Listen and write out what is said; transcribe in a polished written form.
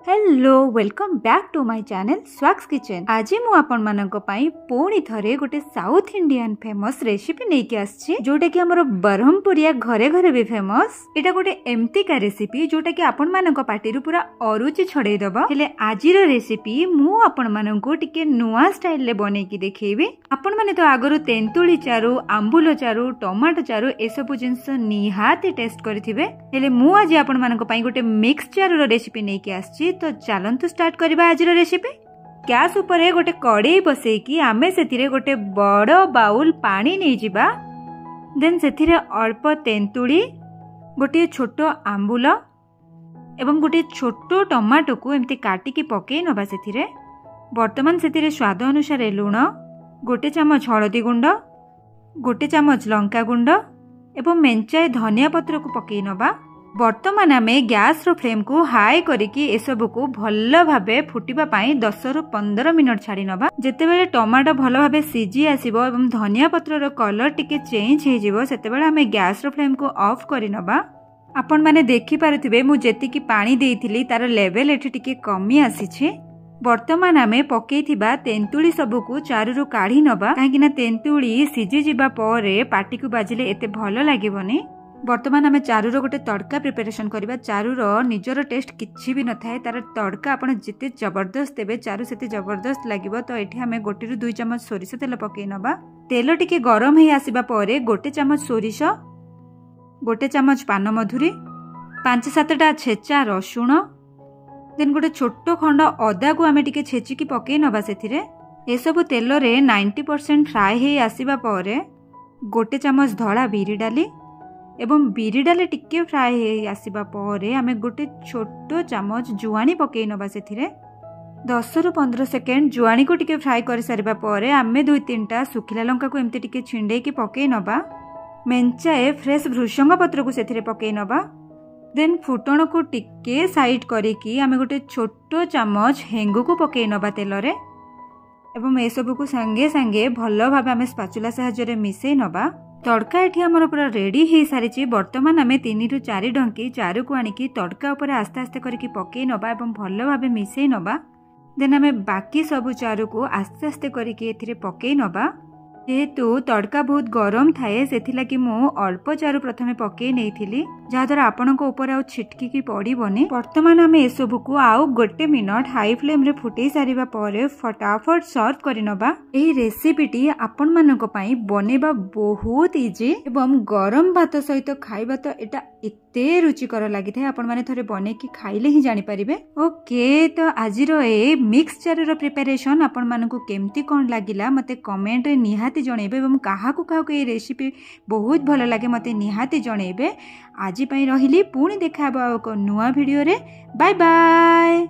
Hello welcome back to my channel Swax kitchen. आज मु आपण मानक पई पुणी थरे गोटे साउथ इंडियन फेमस रेसिपी नै के आछि जोटा कि हमर ब्रह्मपुरिया घरे घरे भी फेमस। एटा गोटे एमती का रेसिपी जोटा कि आपण मानक पार्टी पूरा अरुचि छड़े दबो। हेले आजिर रेसिपी मु आपण मानक टिके नुआ स्टाइल ले बनै कि देखैबी। आपण माने तो आगरु तेंतुली चारु, आंबुल चारु, टमाटो चारु ए सब जिंस निहाती टेस्ट करथिबे। हेले मु आज आपण मानक पई गोटे मिक्स चारु रो रेसिपी नै के आछि। तो चलंतु स्टार्ट करबा आज रेसिपी। गैस ऊपर गोटे कड़ाई बसई कि आमे सेथिरे गोटे बड़ बाउल पानी नहीं जिबा। देन सेथिरे अल्प तेंतुली, गोटे छोट आंबुल एवं गोटे छोट टमाटो को एमती काटिकी पकई नबा सेथिरे। वर्तमान सेथिरे स्वाद अनुसार लुण, गोटे चामच हळदी गुंड, गोटे चामच लंका गुंड एवं मेंचाए धनिया पत्र को पकई नबा। वर्तमान आमे गैस रो फ्लेम को हाई करिकी एसबु को भल भाबे फुटिबा पाई 10 रु 15 मिनट छाड़ी नबा। जेतेबेले टमाटो भल भाबे सिजी आसीबो एवं धनिया पत्र रो कलर टिके चेंज हे जिवो सेतेबेले आमे गैस रो फ्लेम को ऑफ करि नबा। आपण माने देखि पारुथिबे मु जेति की पानी देइथिली तार लेवल एठी टिके कमी आसीछि। वर्तमान आमे पकेइथिबा तेंतुली सबु को चारु रु काढी नबा, काहेकि ना तेंतुली सिजी जिबा परे पाटी को बाजिले एते भल लागिबोनी। वर्तमान आमे चारु रो गोटे तड़का प्रिपरेशन करबा। चारु रो निजर टेस्ट किछि भी न थाए, तार तड़का आपण जिते जबरदस्त देबे चारु सेते जबरदस्त लागिबो। तो एठी आमे गोटे रु 2 चम्मच सोरिष तेल पकेइ नबा। तेल टिके गरम हे आसीबा परे गोटे चम्मच सोरिष, गोटे चम्मच पान मधुरी, 5-7टा छेचा रसुण, देन गोटे छोट खंड अदा को आमे टिके छेचिकी पकेइ नबा सेथिरे। ए सब तेल रे 90% फ्राई हे आसीबा परे गोटे चम्मच धळा बिरी डाली एवं बिरी डाले टिके फ्राई हे आसीबा परे आमे गोटे छोट चामच जुआनी पकेइ नबा सेथिरे। 10 रु 15 सेकेंड जुआनी को टिके फ्राई कर सारिबा परे आमे 2-3टा सुखिला लंका को एमती टिके छिंडे की पकेइ नबा। मेंचाए फ्रेश भृषंग पत्र को सेथिरे पकेइ नबा। देन फुटण को टिके साइड करिकी आमे गोटे छोट चामच हेंगु को पकेइ नबा तेल रे एवं ए सब को संगे संगे भलो भाबे आमे स्पाचुला सहायता रे मिसेइ नबा। तड़का एठी हमर पूरा रेडी हे सारिछि। वर्तमान आमे 3 रु 4 डंकी चारु को आनिकी तड़का ऊपर आस्ते आस्ते करके पकेइ नबा एवं भलो भाबे मिसेइ नबा। देन आमे बाकी सब चारु को आस्ते आस्ते करके एथिरे पकेइ नबा। जेहेतु तड़का बहुत गरम थाए सेथिला कि मु अल्प चारु प्रथमे पकेइ नेइथिली, जहा द्वारा आपन को ऊपर आ छिटकी की पड़ीबनी। वर्तमान आमे ए सब को आउ गोटे मिनट हाई फ्लेम रे फुटेइ सारिबा परे फटाफट सर्व करि नबा। एही रेसिपीटी आपन मानक पई बनेबा बहुत इजी एवं गरम भात सहित खाइबा तो एटा एते रुचिकर लागिथाय। आपन माने थरे बने की खाइले ही जानि परिबे। ओके, तो आजिरो ए मिक्स चारु रो प्रिपरेशन आपन मानकु केमती कोन लागिला मते कमेंट रे निहाती जणैबे एवं काहाकु काहाकु ए रेसिपी बहुत भल लागे मते निहाती जणैबे। आजि पई रहिली पुणी देखाबो नुआ वीडियो रे। Bye bye.